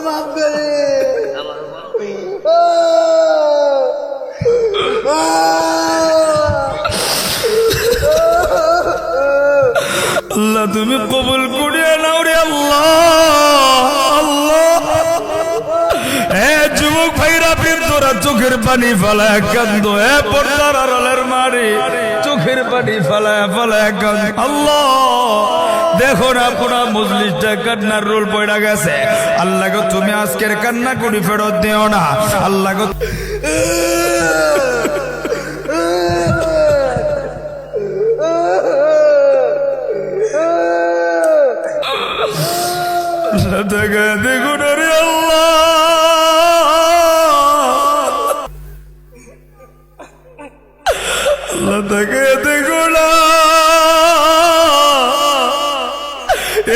মাফ করে আল্লাহ তুমি কবুল করিয়া নাও রে আল্লাহ। আল্লাহ এ যুবক ভাইরা ফির তোরা চোখের পানি ফেলায় কান্দ, এ পর্দার আড়ালের মারে চোখের পানি ফেলায় ফেলায় কান্দ। আল্লাহ দেখো না পুরা মজলিসটা কান্নার রোল পড়া গেছে। আল্লাহ গো তুমি আজকের কান্না করি ফেরত দিও না। আল্লাহ গো দেখুন রে আল্লাহ, আল্লাহ তাকে দেখো না।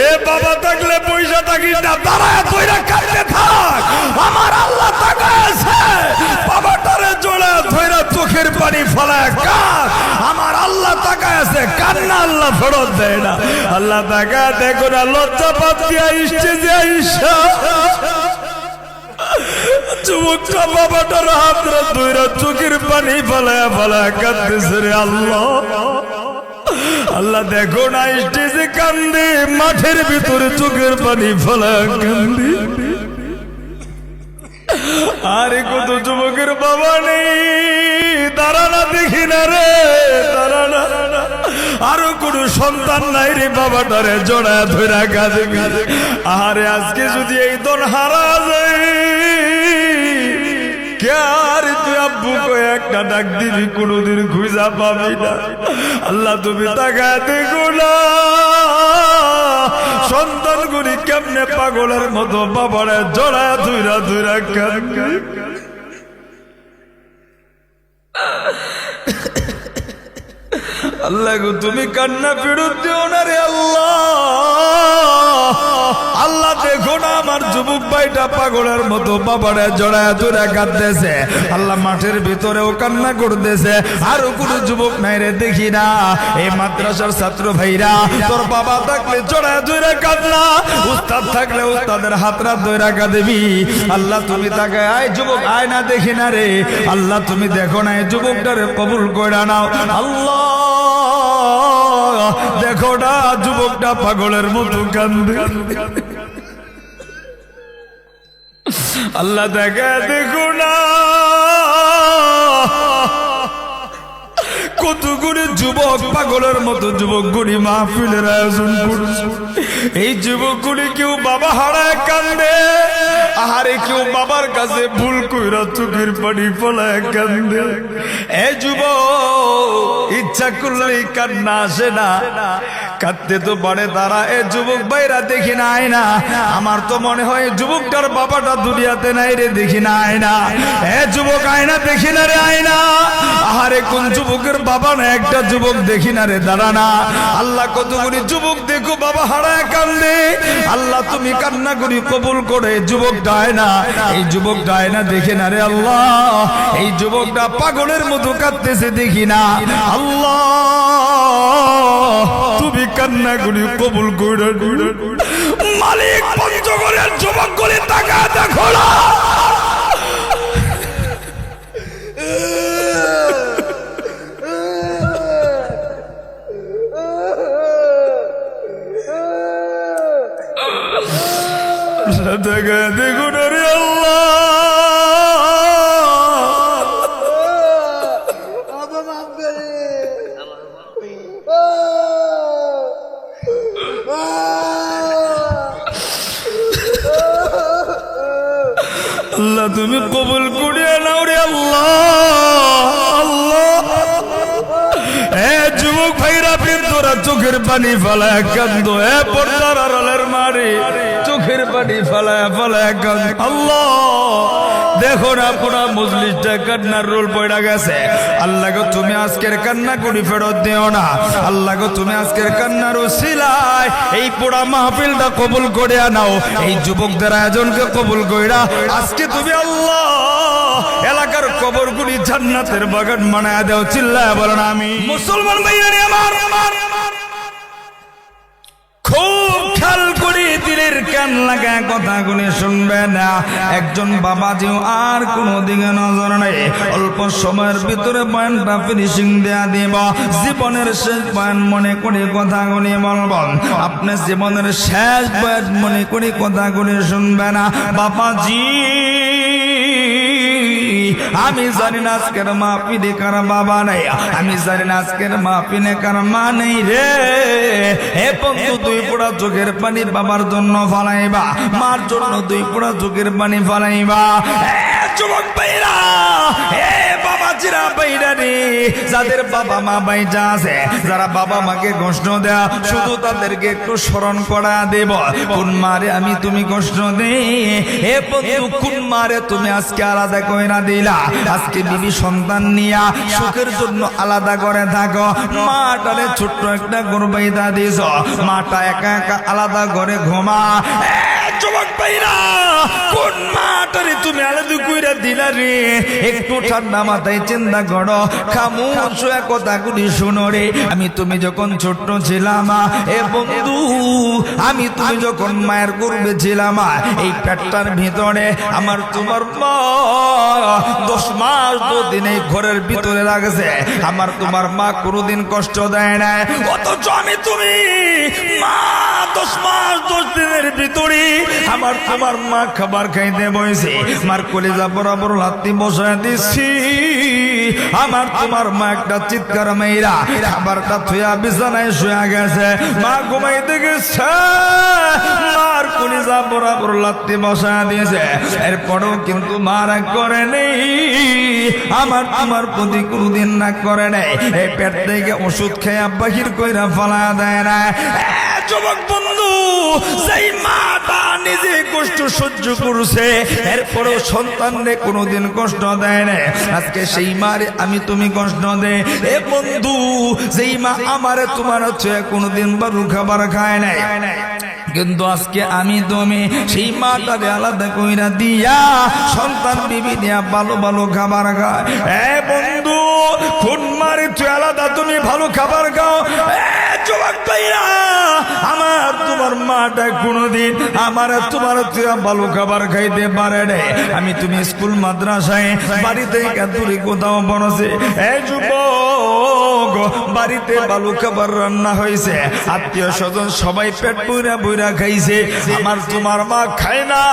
এ বাবা থাকলে পয়সা থাকিস না, দাঁড়ায় ধইরা কাটতে থাক। আমার আল্লাহ তাকাছে বাবাটারে জোড়া ধইরা চোখের পানি ফলায় কাঁদ। আমার আল্লাহ তাকাছে, কান্না আল্লাহ ফেরত দেয় না। আল্লাহ তাকা দেখো না, লজ্জা পাত দিয়া ইসছে যে আইসা যুবকটা বাবাটার হাতরা ধইরা চোখের পানি ফলায় ফলায় কাঁদতেছে রে আল্লাহ। আল্লাহ দেখো না স্টেজে কান্দে, মাঠের ভিতরে চোখের পানি ফলা কান্দি। আরে কত যুবকের বাবা নেই, দাঁড়ানা দেখি না রে, দাঁড়ানা। আরো কোন সন্তান নাই রে, বাবাটারে জড়া ধরা কাঁদে কাঁদে। আরে আজকে যদি এই দন হারা যায়, কে তুই আব্বু কয়ে একটা ডাক দিবি, কোনদিন খুঁজা পাবি না। আল্লাহ তুমি তাকায় দেখো না, সন্তান গুলি কেমনে পাগলের মতো বাবারে জড়ায় ধুইরা ধুইরা কাঁদে। আল্লাহ গো তুমি কান্না ফেরত দিও না রে আল্লাহ। আল্লাহ দেখো না আমার যুবক ভাইটা পাগলের মতো বাবারে জড়ায় ধরে কাঁদতেছে। আল্লাহ মাঠের ভিতরেও কান্না করতেছে। আরো কোন যুবক নাই রে দেখি না। এই মাদ্রাসার ছাত্র ভাইরা, তোর বাবা থাকলে জড়ায় ধরে কাঁদনা, উস্তাদ থাকলে উস্তাদের হাতরা ধরে কাঁদবি। আল্লাহ তুমি তাকে আয় যুবক আয় না দেখি না রে। আল্লাহ তুমি দেখো না এই যুবকটারে কবুল করে নাও। আল্লাহ দেখো না যুবকটা পাগলের মতো কান্দে। আল্লাহ দেখে দেখো না কতগুলি যুবক পাগলের মতো যুবকগুলি মাহফিলের আয়োজন করছে। এই যুবকগুলি কেউ বাবা হারায় কান্দে, আহারে কেউ বাবার কাছে ভুল কইরা চোখের পানি ফলায় কান্দে। এ যুবক ইচ্ছা করলেই কান্না আসে না, কাঁদতে তো পারে তারা। এ যুবক ভাইরা দেখি না আয় না, আমার তো মনে হয় যুবকটার বাবাটা দুনিয়াতে নাই রে, দেখি না আয় না। এ যুবক আয় না দেখি না রে, আয় না। আহারে কোন যুবকের বাবা না একটা যুবক দেখি না রে, দাঁড়া না। আল্লাহ কতগুলি যুবক দেখো বাবা হারায় কান্দে। আল্লাহ তুমি কান্না করি কবুল করে যুবকটা আয় না, এই যুবকটা আয় না দেখে না রে আল্লাহ। এই যুবকটা পাগলের মতো কাঁদতেছে দেখি না। আল্লাহ তুমি কান্না করি কবুল করে মালিক। পঞ্চগড়ের যুবক গুলি টাকা দেখো না, দেখুন রে আল্লাহ। মাফ করে আল্লাহ তুমি কবুল করিয়া নাও রে আল্লাহ। আল্লাহ এ যুবক ভাইরা ফির তোরা চোখের পানি ফেলায় কান্দ, এ পর্দার আড়ালের মারে চোখের পানি ফেলায় ফেলায় কান্দ। আল্লাহ দেখো না পুরা মজলিসটা কান্নার রোল পড়া গেছে। আল্লাহ গো তুমি আজকের কান্না করি ফেরত দিও না। আল্লাহ গো তুমি আজকের কান্নার ওসিলায় এই পুরা মাহফিলটা কবুল করে নাও। এই যুবকদের আয়োজনকে কবুল কইরা আজকে তুমি আল্লাহ এলাকার কবরগুলি জান্নাতের বাগান বানায় দাও। চিল্লায় বলেন আমি। মুসলমান ভাইয়া আমার খুব খেয়াল করে দিলের কান লাগা কথাগুলি শুনবে না। একজন বাবাজিও আর কোনো দিকে নজর নেই। অল্প সময়ের ভিতরে বয়ানটা ফিনিশিং দেয়া দিব। জীবনের শেষ বয়ান মনে করে কথাগুলি বলবো। আপনি জীবনের শেষ বয়ান মনে করে কথাগুলি শুনবে না। বাবাজি আমি জানি না আজকের মাহফিলে কার বাবা নাই, আমি জানি না আজকের মাহফিলে কার মা নেই রে। হে বন্ধু, দুই ফোঁটা চোখের পানি বাবার জন্য ফালাইবা, মার জন্য দুই ফোঁটা চোখের পানি ফালাইবা। যুবক ভাইরা, হে বাবাজিরা ভাইরা রে, যাদের বাবা মা বাইচা আছে, যারা বাবা মাকে কষ্ট দেয়া, শুধু তাদেরকে একটু স্মরণ করা দেব। কোন মারে আমি তুমি কষ্ট দে, হে বন্ধু কোন মারে তুমি আজকে আলাদা কইরা দিলা। আজকে বিবি সন্তান নিয়া সুখের জন্য আলাদা করে থাকো। মাটারে ছোট্ট একটা গর্বাইদা দিছ, মাটা একা একা আলাদা করে ঘুমা। যুবক ভাইরা, কোন মাটারে তুমি আলাদা কইরা দিলা রে? একটু ঠান্ডা মাথায় চিন্তা করো, খামোশ হয়ে কথাগুলি শুনো রে। আমি তুমি যখন ছোট্ট ছিলাম, এ বন্ধু আমি তুমি যখন মায়ের গর্ভে ছিলাম, এই পেটটার ভিতরে আমার তোমার মা 10 মাস 2 দিন এই ঘরের ভিতরে লাগছে। আমার তোমার মা কোনোদিন কষ্ট দেয় না, অথচ আমি তুমি মা 10 মাস 10 দিনের ভিতরে আমার তোমার মা খাবার খাইতে বসে মার কলিজা বরাবর লাত্তি বসায় দিচ্ছি। আমার তোমার মা একটা চিৎকার মেয়েরা খাবারটা থুয়া বিছানায় শুয়ে গেছে, মা ঘুমাইতে গেছে, মার কলিজা বরাবর লাত্তি বসায় দিয়েছে। এরপরেও কিন্তু মা রাগ করে নেই, আমার তোমার প্রতি কোনদিন রাগ করে নেই। এই পেট থেকে ওষুধ খেয়ে বাহির কইরা ফেলা দেয় না। যুবক বন্ধু, সেই মাটা নিজে কষ্ট সহ্য করছে, এরপরেও সন্তানরে কোনোদিন কষ্ট দেয় না। আজকে সেই মারে আমি তুমি কষ্ট দে। এ বন্ধু, যেই মা আমারে তোমার হচ্ছে কোনোদিন বারু খাবার খায় নাই, কিন্তু আজকে আমি তুমি সেই মাটারে আলাদা কইরা দিয়া সন্তান বিবি দিয়া ভালো ভালো খাবার খায়। এ বন্ধু, কোন মারে তুই আলাদা তুমি ভালো খাবার খাও? যুবক ভাইরা, আমার তোমার মাটা কোনোদিন আমার তোমার ভালো খাবার খাইতে পারে রে। আমি তুমি স্কুল মাদ্রাসায় বাড়িতে দূরে কোথাও বনছে, এই যুবক বাড়িতে ভালো খাবার রান্না হয়েছে, আত্মীয় স্বজন সবাই পেট পুরা বইরা খাইছে, আমার তোমার মা খায় না।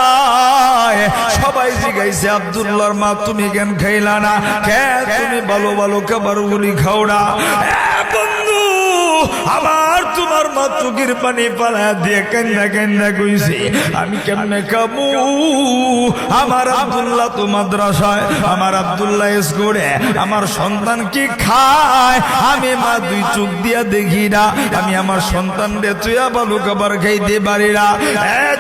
সবাই জিজ্ঞাসা, আব্দুল্লাহর মা তুমি কেন খাইলা না? কেন তুমি ভালো ভালো খাবার গুলি খাও না? বন্ধু, আমার তোমার মা চোখের পানি পালা দিয়ে কান্দা কান্দা কইছে, আমি কেমনে খাবো? আমার আব্দুল্লাহ তো মাদ্রাসায়, আমার আব্দুল্লাহ স্কুলে, আমার সন্তান কি খায়? আমি মা দুই চোখ দিয়া দেখি না, আমি আমার সন্তান রে তুইয়া ভালো খাবার খাইতে পারি না।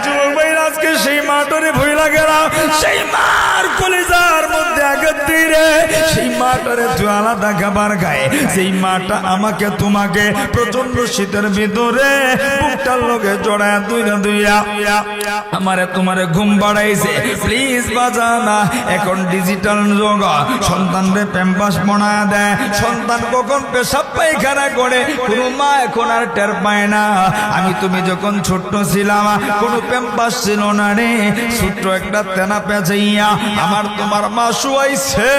যুবক ভাই, আজকে সেই মাটারে ভয় লাগে না, সেই মার কলিজার মধ্যে আঘাত দিয়ে সেই মাটারে তুই আলাদা খাবার খায়। সেই মাটা আমাকে তোমাকে প্রচন্ড শীতের ভিতরে বুকটার লগে জড়ায় দুইরা দুইয়া আমারে তোমারে ঘুম বাড়াইছে। প্লিজ বাজা না, এখন ডিজিটাল যুগ, সন্তানরে প্যাম্পাস বানায় দেয়। সন্তান কখন পেশাব পায়খানা করে কোনো মা এখন আর টের পায় না। আমি তুমি যখন ছোট্ট ছিলাম কোনো প্যাম্পাস ছিল না রে, ছোট্ট একটা তেনা পেঁচাইয়া আমার তোমার মা শুয়াইছে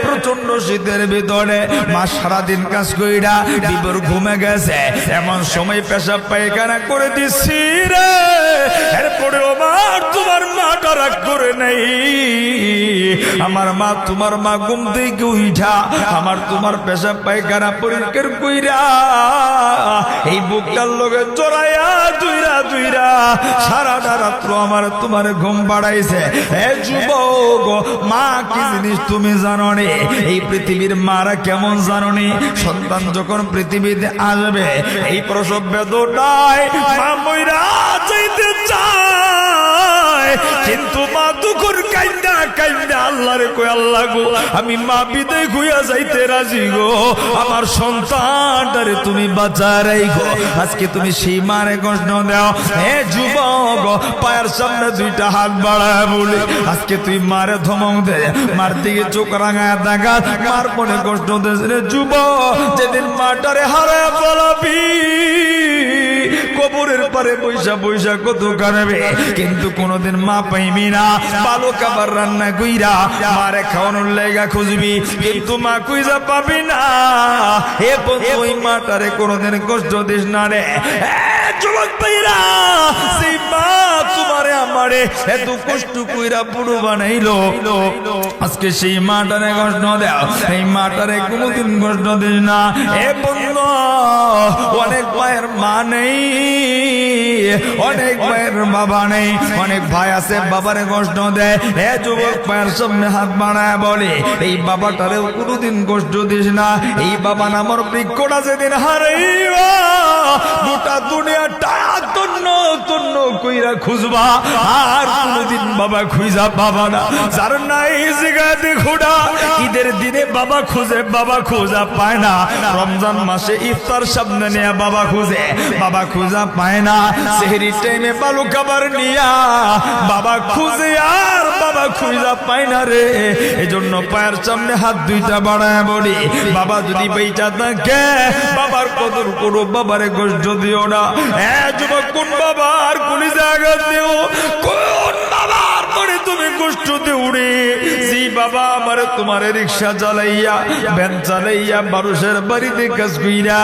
প্রচন্ড শীতের ভিতরে। মা সারাদিন কাজ কইরা বিবর ঘুমে গেছে, এমন সময় পেশাব পায়খানা করে দিচ্ছি রে। এরপরে আমার তোমার মাটা রাগ করে নাই, আমার মা তোমার মা ঘুম থেকে উঠা আমার তোমার পেশাব পায়খানা পরিষ্কার কইরা এই বুকটার লগে জড়াইয়া দুইরা দুইরা সারাটা রাত্র আমার তোমার ঘুম বাড়াইছে। হে যুবক, মা কি জিনিস তুমি জানো নে? এই পৃথিবীর মারা কেমন জানো নে? সন্তান যখন পৃথিবীতে আসবে এই প্রসব বেদনায় মা মইরা যাইতে চায়, কিন্তু মা দুঃখর কাইন্দা কাইন্দা আল্লাহরে কই, আল্লাহ গো আমি মা বিদায় হইয়া যাইতে রাজি গো, আমার সন্তানটারে তুমি বাঁচায় রাখো। আজকে তুমি সেই মারে কষ্ট দাও। হে যুবক, পায়ের সামনে দুইটা হাত বাড়ায় বলি আজকে তুই মারে ধমক দে, মার দিকে চোখ রাঙায় দেখা, মার মনে কষ্ট দেশ রে যুবক। যেদিন মাটারে হারায় বলাবি কবরের পারে বৈশা বৈশা কত কারবে, কিন্তু কোনদিন মা পাইবি না। ভালো খাবার রান্না কইরা মারে খাওয়ানোর লাইগা খুঁজবি, কিন্তু মা কইরা পাবি না। হে বন্ধু, ওই মাটারে কোনদিন কষ্ট দিস না রে। যুবক ভাইরা, সেই মা তোমারে আমারে এত কষ্ট কইরা বুড়ো বানাইলো, আজকে সেই মাটারে কষ্ট দাও, এই মাটারে কোনদিন কষ্ট দিস না। এ বন্ধু, অনেক মায়ের মা নেই, অনেক মায়ের বাবা নেই, অনেক ভাই আছে বাবারে কষ্ট দেয়। এ যুবক মায়ের সামনে হাত বাড়ায় বলে, এই বাবাটারেও কোনদিন কষ্ট দিস না। এই বাবা নামর বৃক্ষটা যেদিন হারাইবা, গোটা দুনিয়াটা তন্ন তন্ন কইরা খুঁজবা, আর কোনদিন বাবা খুঁজা পাবা না। যার নাই জিগাতে খোড়া, ঈদের দিনে বাবা খুঁজে, বাবা খুঁজা পায় না। রমজান মাসে ইফতার সামনে নিয়ে বাবা খুঁজে, বাবা খুঁজা পায় না। সেহরি টাইমে বালু খাবার নিয়া বাবা খুঁজে, আর বাবা খুঁজা পায় না রে। এজন্য পায়ের সামনে হাত দুইটা বাড়ায় বলি, বাবা যদি বেঁচে থাকে বাবার কদর করো, বাবারে কষ্ট দিও না। যুবক, কোন বাবা আর কোন জায়গা দিও, কোন বাবার পরে তুমি কষ্ট দিও রে? জি বাবা আমারে তোমারে রিক্সা চালাইয়া, ভ্যান চালাইয়া, মানুষের বাড়িতে কাজ কইরা,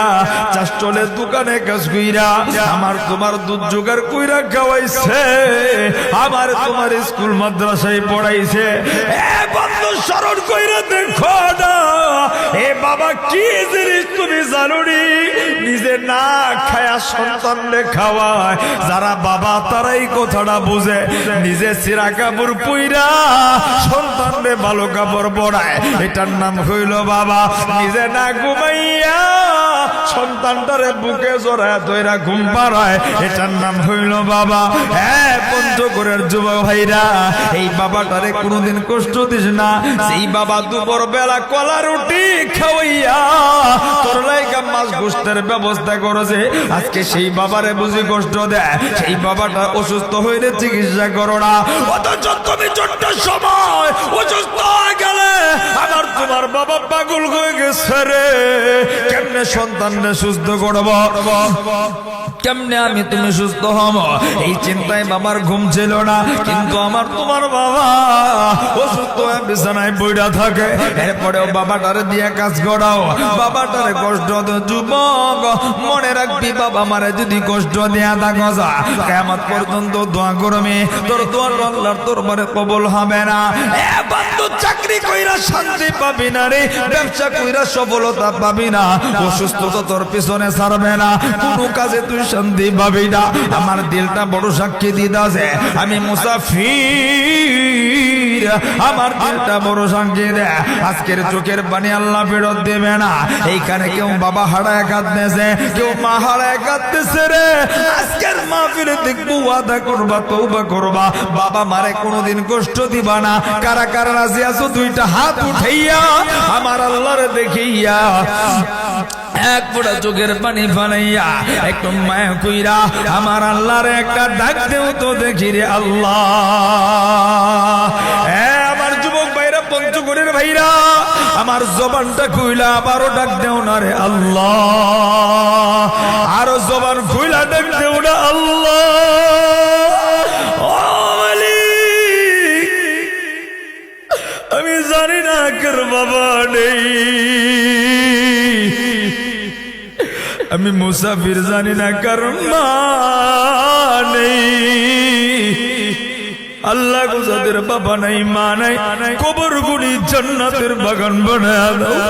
চাষটলের দোকানে কাজ কইরা আমার তোমার দুধ জোগাড় কইরা খাওয়াইছে, আমার তোমার স্কুল মাদ্রাসায় পড়াইছে। বন্ধু, স্মরণ কইরা দেখো না, এ বাবা কি জিনিস তুমি জানো নি? নিজে না খায়া সন্তানরে খাওয়ায় যারা বাবা, তারাই কথাটা বুঝে। নিজে সিরা কাপড় পুইরা সন্তানরে ভালো কাপড় পরায়, এটার নাম হইল বাবা। নিজে না ঘুমাইয়া সন্তানটারে বুকে জড়ায় ধইরা ঘুম পাড়ায়, এটার নাম হইল বাবা। পঞ্চগড়ের যুবক ভাইরা, এই বাবাটারে কোনদিন কষ্ট দিস না। সেই বাবা দুপুর বেলা কলা রুটি খাওয়াইয়া তোর লাইগা মাছ গোস্তের ব্যবস্থা করেছে, আজকে সেই বাবারে বুঝি কষ্ট দেয়। সেই বাবাটা অসুস্থ হইলে চিকিৎসা করো না, অথচ তুমি ছোট্ট সময় অসুস্থ হয়ে গেলে আমার তোমার বাবা পাগল হয়ে গেছে রে। কেমনে সন্তানরে সুস্থ করব, কেমনে আমি তুমি সুস্থ হব, এই চিন্তায় বাবার ঘুম ছিল না। কিন্তু আমার তোমার বাবা অসুস্থ হয়ে বিছানায় বইরা থাকে, এরপরেও বাবাটারে দিয়ে কাজ করাও, বাবাটারে কষ্ট দে। যুবক, মনে রাখবি বাবা মারে যদি কষ্ট দেয়া থাকো, কিয়ামত পর্যন্ত দোয়া করবি, তোর দোয়া আল্লাহর দরবারে কবুল হবে না। বন্ধু, চাকরি কইরা শান্তি পাবি না রে, ব্যবসা কইরা সফলতা পাবি না, অসুস্থতা তোর পিছনে ছাড়বে না, কোনো কাজে তুই শান্তি পাবি না। আমার দিলটা বড় সাক্ষী দিদাছে, আমি মুসাফির, আমার দিলটা বড় সাক্ষী দে। আজকের চোখের পানি আল্লাহ ফেরত দেবে না। এইখানে কেউ বাবা হারায় কাঁদতেছে, কেউ মা হারায় কাঁদতেছে রে। আজকের মাহফিলে দেখবো, ওয়াদা করবা, তওবা করবা, বাবা মারে কোনোদিন কষ্ট দিবা না। কারা কারা রাজি আছো দুইটা হাত উঠাইয়া আমার আল্লাহরে দেখিয়া এক ফোঁটা চোখের পানি ফালাইয়া একটু মায়া কইরা আমার আল্লাহর একটা ডাক দেও তো দেখি রে আল্লাহ। আমার যুবক ভাইরা, পঞ্চগড়ের ভাইরা, আমার জবানটা খুইলা আবারও ডাক দেও না রে আল্লাহ, আরো জবান খুইলা ডাক দেও না আল্লাহ। আমি জানি না কার বাবা নেই, আমি মুসাফির, জানি না কার মা নেই। আল্লাহ গো, যাদের বাবা নাই মা নাই, কবর গুলি জান্নাতের বাগান বানায় দাও।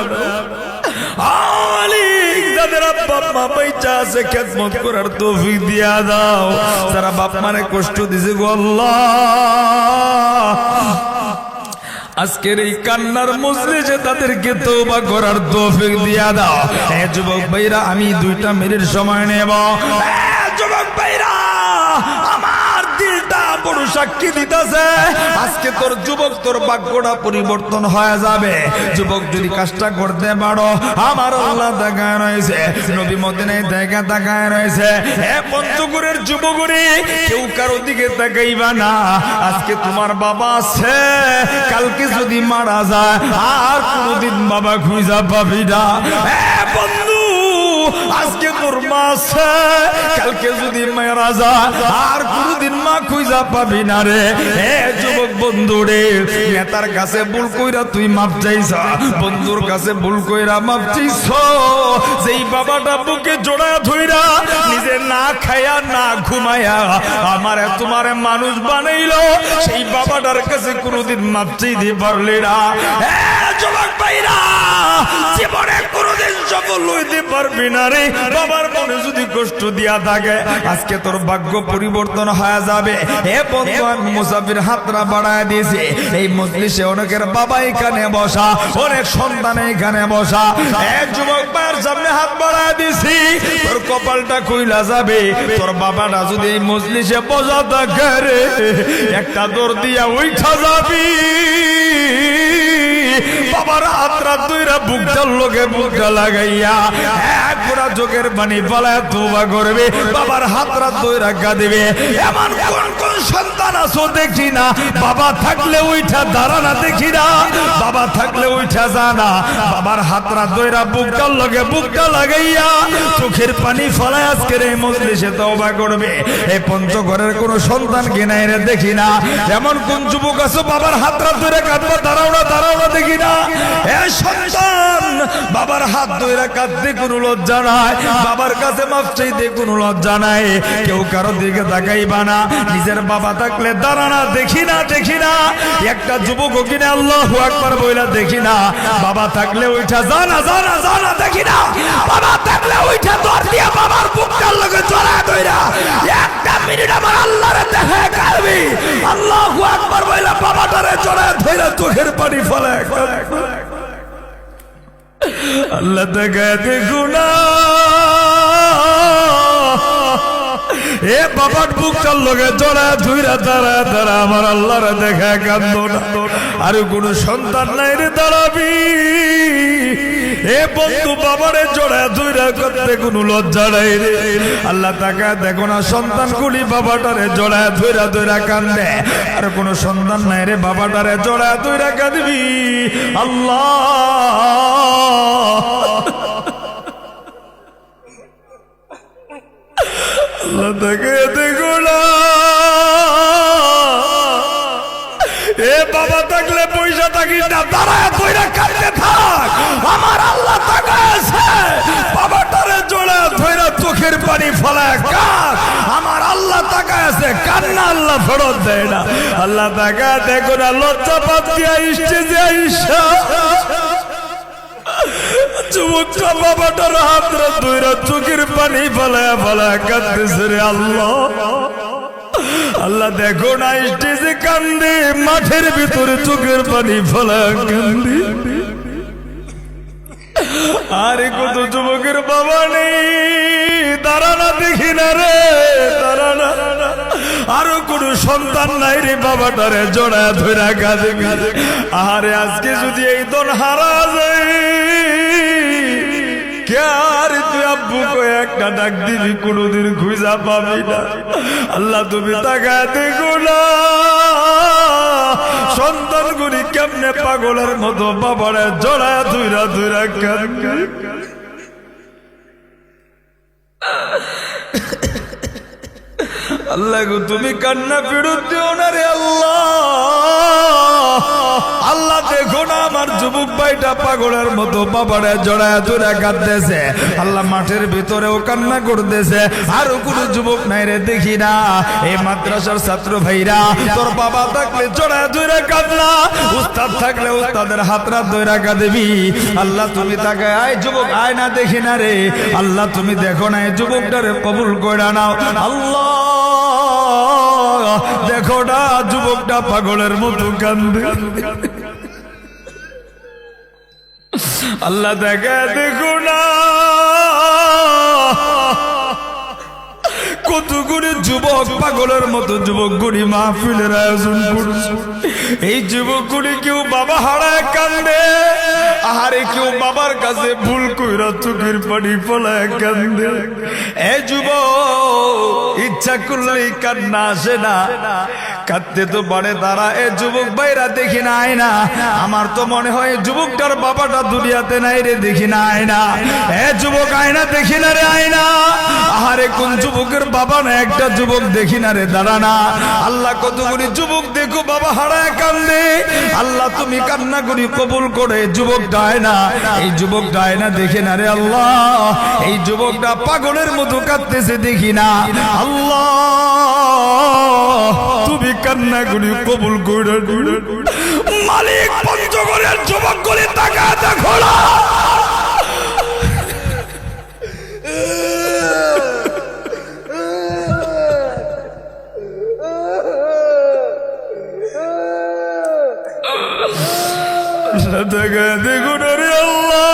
যাদের আব্বা মা বাইচা আছে, খেদমত করার তৌফিক দিয়া দাও। যারা বাপ মারে কষ্ট দিছে গো আল্লাহ, আজকের এই কান্নার মজলিসে তাদেরকে তওবা করার তৌফিক দিয়া দাও। যুবক ভাইরা, আমি 2 মিনিট সময় নেব। যুবক ভাইরা, আমার দিলটা বড় সাক্ষী দিতেছে, আজকে তোর যুবক, তোর ভাগ্যটা পরিবর্তন হয়ে যাবে। যুবক যদি কাজটা করতে পারো, আমার আল্লাহ তাকায় রয়েছে, নবী মদিনায় জায়গা তাকায় রয়েছে। পঞ্চগড়ের যুবকরে, কেউ কারো দিকে তাকাইবা না। আজকে তোমার বাবা আছে, কালকে যদি মারা যায় আর কোনদিন বাবা খুঁজা পাবি না। বন্ধু, আজকে তোর মা আছে, কালকে যদি মারা যা আর কোনদিন মা খুঁজা পাবি না রে। হে যুবক বন্ধু রে, নেতার কাছে ভুল কইরা তুই মাপ চাইছ, বন্ধুর কাছে ভুল কইরা মাপ চাইছ। যেই বাবাটা বুকে জোড়া ধইরা নিজে না খায়া না ঘুমায়া আমারে তোমারে মানুষ বানাইলো, সেই বাবাটার কাছে কোনদিন মাপ চাইতে পারলি না। যুবক ভাইরা, জীবনে কোনদিন সফল হইতে পারবি না রে। বাবার মনে যদি কষ্ট দিয়া থাকে, আজকে তোর ভাগ্য পরিবর্তন হয়ে যাবে। হে বন্ধু, আমি মুসাফির হাতরা বাড়ায় দিয়েছি। এই মজলিসে অনেকের বাবা এখানে বসা, অনেক সন্তান এখানে বসা। এক যুবক ভাইয়ের সামনে হাত বাড়ায় দিছি, তোর কপালটা খুইলা যাবে। তোর বাবাটা যদি এই মজলিসে বসা থাকে রে, একটা দৌড় দিয়া উঠা যাবি। বাবার হাতরা দুইরা বুকটার লোকে বুকটা লাগাইয়া এক পুরা চোখের পানি পালায় তওবা করবে। বাবার হাতরা দুইরা কাঁদিবে। এমন কোন কোন সন্তান আছো দেখি না, বাবা থাকলে উঠা দাঁড়ানা দেখি না, বাবা থাকলে উঠা জানা। বাবার হাতরা দুইরা বুকটার লোকে বুকটা লাগাইয়া চোখের পানি ফলায় আজকের এই মজলিসে তওবা করবে। এই পঞ্চগড়ের কোন সন্তান কিনাই রে দেখি না। এমন কোন যুবক আছো বাবার হাতরা দুইরা কাঁদবা, দাঁড়াও না দেখি না। এ সন্তান, বাবার হাত ধরে কাঁদতে কোনো লজ্জা নাই, বাবার কাছে মাফ চাইতে কোনো লজ্জা নাই। কেউ কারো দিকে তাকাইবা না। নিজের বাবা থাকলে দাঁড়ানা দেখি না একটা যুবক কিনে আল্লাহু আকবার বইলা দেখি না। বাবা থাকলে ওইটা জানা দেখি না। বাবা থাকলে ওইটা দর দিয়া বাবার বুকটার লগে জড়ায় ধইরা একটা মিনিট আমার আল্লাহরে দেখা করবি। আল্লাহু আকবার বইলা বাবাটারে জড়ায় ধইরা চোখের পানি ফেলে। আল্লাহ দেখা দেখো না, এ বাবার বুকটার লগে জড়া ধুইরা দাঁড়া আমার আল্লাহরে দেখা কান্দো না। আর কোন সন্তান নাই রে দাঁড়াবি। এ বন্ধু, বাবারে জড়া ধুইরা করতে কোনো লজ্জা নাই রে। আল্লাহ তাকা দেখো না, সন্তান গুলি বাবাটারে জড়া ধুইরা কান্দে। আর কোন সন্তান নাই রে বাবাটারে জড়া ধুইরা কাঁদবি। আল্লাহ আল্লাহ তাকে দেখো না, এ বাবা থাকলে পয়সা থাকিস না, দাঁড়ায় কইরা কাঁদতে থাক। আমার আল্লাহ তাকাছে, বাবাটারে জোড়া ধইরা চোখের পানি ফলায় কাঁদ। আমার আল্লাহ তাকাছে, কান্না আল্লাহ ফেরত দেয় না। আল্লাহ তাকা দেখো না, লজ্জা পাত দিয়া স্টেজে আইসা যুবকটা বাবাটার হাতরা ধইরা চোখের পানি ফলায় কাঁদতেছে রে। আল্লাহ দেখো না, স্টেজে কান্দে, মাঠের ভিতরে চোখের পানি ফলায় কান্দে। আরে কত যুবকের বাবা নেই, দাঁড়ানা দেখি না রে, দাঁড়ানা। আরো কোন সন্তান নাই রে বাবাটারে জড়া ধইরা কাঁদে। আরে আজকে যদি এই দন হারা যায়, তুই আব্বু কয়ে একটা ডাক দিবি, কোনদিন খুঁজা পাবি না। আল্লাহ তুমি তাকায় দেখো না, সন্তান গুলি কেমনে পাগলের মতো বাবারে জড়া ধুইরা কাঁদে। আল্লাহ গো, তুমি কান্না ফেরত দিও না রে আল্লাহ। আল্লাহ দেখো না, আমার যুবক ভাইটা পাগলের মতো বাবারে জড়ায় ধরে কাঁদতেছে। আল্লাহ মাঠের ভিতরেও কান্না করতেছে। আরো কোন যুবক নাই রে দেখি না। এই মাদ্রাসার ছাত্র ভাইরা, তোর বাবা থাকলে জড়ায় ধরে কাঁদলা, উস্তাদ থাকলে উস্তাদের হাতরা ধরে কাঁদবি। আল্লাহ তুমি তাকে আয় যুবক, আয় না দেখি না রে। আল্লাহ তুমি দেখো না, এই যুবকটারে কবুল করে নাও। আল্লাহ দেখো না, যুবকটা পাগলের মতো কান্দে। আল্লাহ দেখা দেখো না, কতগুলি যুবক পাগলের মতো যুবকগুলি মাহফিলের আয়োজন করছে। এই যুবকগুলি কেউ বাবা হারায় কান্দে, আহারে কেউ বাবার কাছে ভুল কইরা চোখের পানি ফলায় কান্দে। এ যুবক ইচ্ছা করলেই কান্না আসে না, কাঁদতে তো পারে তারা। এ যুবক ভাইরা দেখি নাই না, আমার তো মনে হয় যুবকটার বাবাটা দুনিয়াতে নাই রে, দেখি না আয়না। এ যুবক আয়না দেখি না রে, আয়না। আহারে কোন যুবকের বাবা না একটা যুবক দেখি না রে, দাঁড়া না। আল্লাহ কতগুলি যুবক দেখো বাবা হারায় কান্দে, আল্লাহ তুমি কান্না করি কবুল করে। যুবকটা আয়না, এই যুবকটা আয়না দেখে না রে আল্লাহ, এই যুবকটা পাগলের মতো কাঁদতেছে দেখি না। আল্লাহ তুমি কান্না করি কবুল করে। মালিক পঞ্চগড়ের যুবক করে টাকা দেখো না। দেখো না রে আল্লাহ,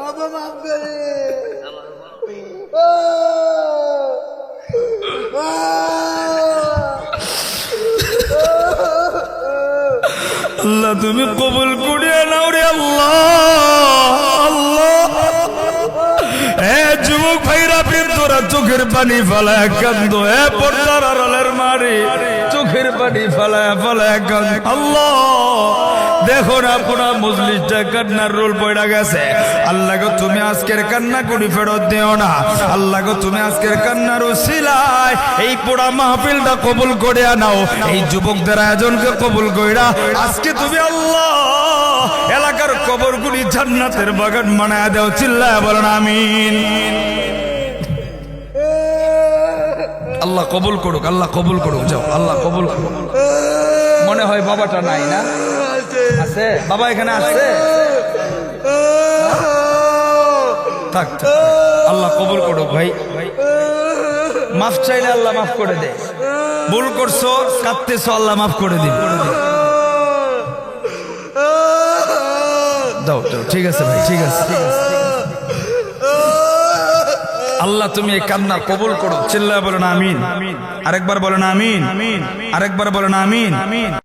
আব্বা মাফ করে আল্লাহ তুমি কবুল করিয়া নাও রে আল্লাহ। আল্লাহ এ যুবক ভাইরা তোরা চোখের পানি ফেলায় কান্দ, এ পর্দার আড়ালের মারে চোখের পানি ফেলায় ফেলায় কান্দ। আল্লাহ দেখো না পুরা মজলিসটা কান্নার রোল পড়া গেছে। আল্লাহ গো তুমি আজকের কান্না করি ফেরত দিও না। আল্লাহ গো তুমি আজকের কান্নার উসিলায় এই পুরা মাহফিলটা কবুল করে আনাও, এই যুবকদের আয়োজনকে কবুল কইরা আজকে তুমি আল্লাহ এলাকার কবরগুলি জান্নাতের বাগান বানায় দাও। চিল্লায় বলেন আমিন। আল্লাহ কবুল করুক, আল্লাহ কবুল করুক। যাও আল্লাহ কবুল করুক। মনে হয় বাবাটা নাই না, আছে বাবা এখানে আছে, থাক থাক। আল্লাহ কবুল করুক ভাই। মাফ চাইলে আল্লাহ মাফ করে দে, ভুল করছো কাঁদতেছো আল্লাহ মাফ করে দিন। দাও দাও, ঠিক আছে ভাই, ঠিক আছে ঠিক আছে। আল্লাহ তুমি এই কান্না কবুল করো। চিল্লায় বলেন আমিন। আরেকবার বলেন আমিন, আরেকবার বলেন আমিন।